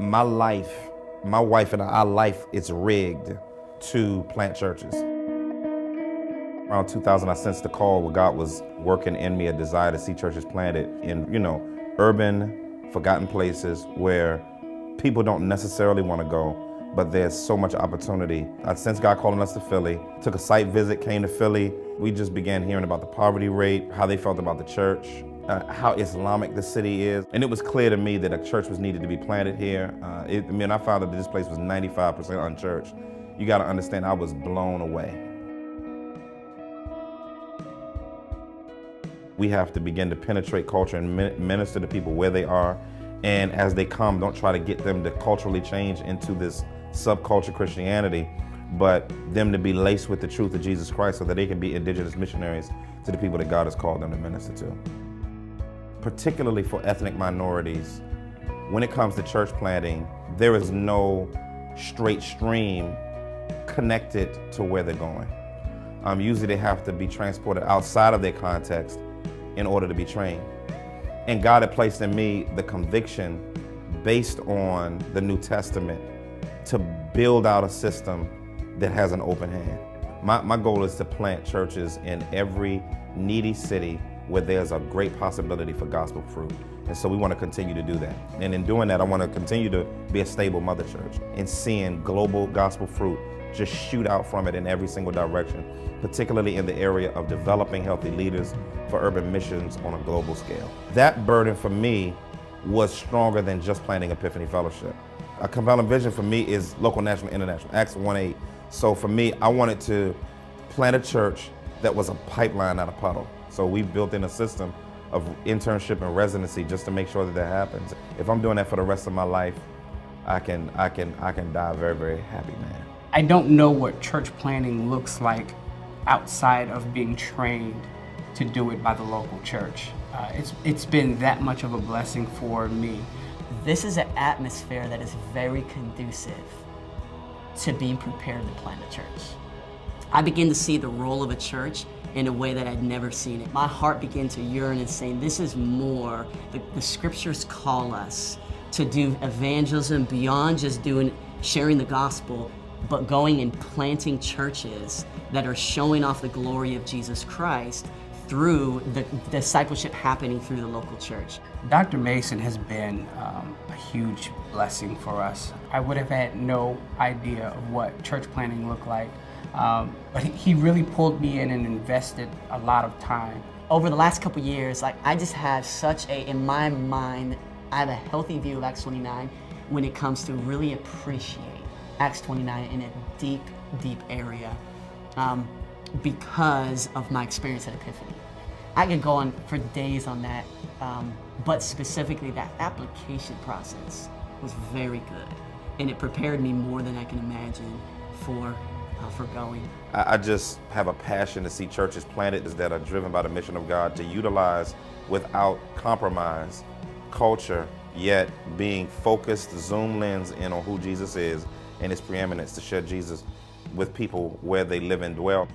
My wife and our life is rigged to plant churches. Around 2000, I sensed the call where God was working in me, a desire to see churches planted in, urban, forgotten places where people don't necessarily want to go, but there's so much opportunity. I sensed God calling us to Philly, took a site visit, came to Philly. We just began hearing about the poverty rate, how they felt about the church, how Islamic the city is. And it was clear to me that a church was needed to be planted here. I found that this place was 95% unchurched. You got to understand, I was blown away. We have to begin to penetrate culture and minister to people where they are. And as they come, don't try to get them to culturally change into this subculture Christianity, but them to be laced with the truth of Jesus Christ so that they can be indigenous missionaries to the people that God has called them to minister to. Particularly for ethnic minorities, when it comes to church planting, there is no straight stream connected to where they're going. Usually they have to be transported outside of their context in order to be trained. And God had placed in me the conviction based on the New Testament to build out a system that has an open hand. My goal is to plant churches in every needy city where there's a great possibility for gospel fruit. And so we want to continue to do that. And in doing that, I want to continue to be a stable mother church and seeing global gospel fruit just shoot out from it in every single direction, particularly in the area of developing healthy leaders for urban missions on a global scale. That burden for me was stronger than just planting Epiphany Fellowship. A compelling vision for me is local, national, international, Acts 1:8. So for me, I wanted to plant a church that was a pipeline, not a puddle. So we built in a system of internship and residency just to make sure that happens. If I'm doing that for the rest of my life, I can die a very, very happy man. I don't know what church planting looks like outside of being trained to do it by the local church. It's been that much of a blessing for me. This is an atmosphere that is very conducive to being prepared to plant a church. I begin to see the role of a church in a way that I'd never seen it. My heart began to yearn and saying, this is more. The scriptures call us to do evangelism beyond just sharing the gospel, but going and planting churches that are showing off the glory of Jesus Christ through the discipleship happening through the local church. Dr. Mason has been a huge blessing for us. I would have had no idea of what church planting looked like, but he really pulled me in and invested a lot of time. Over the last couple years, I just have in my mind, I have a healthy view of Acts 29 when it comes to really appreciate Acts 29 in a deep, deep area because of my experience at Epiphany. I could go on for days on that, but specifically that application process was very good, and it prepared me more than I can imagine for going. I just have a passion to see churches planted that are driven by the mission of God to utilize without compromise culture, yet being focused, zoom lens in on who Jesus is and his preeminence to share Jesus with people where they live and dwell.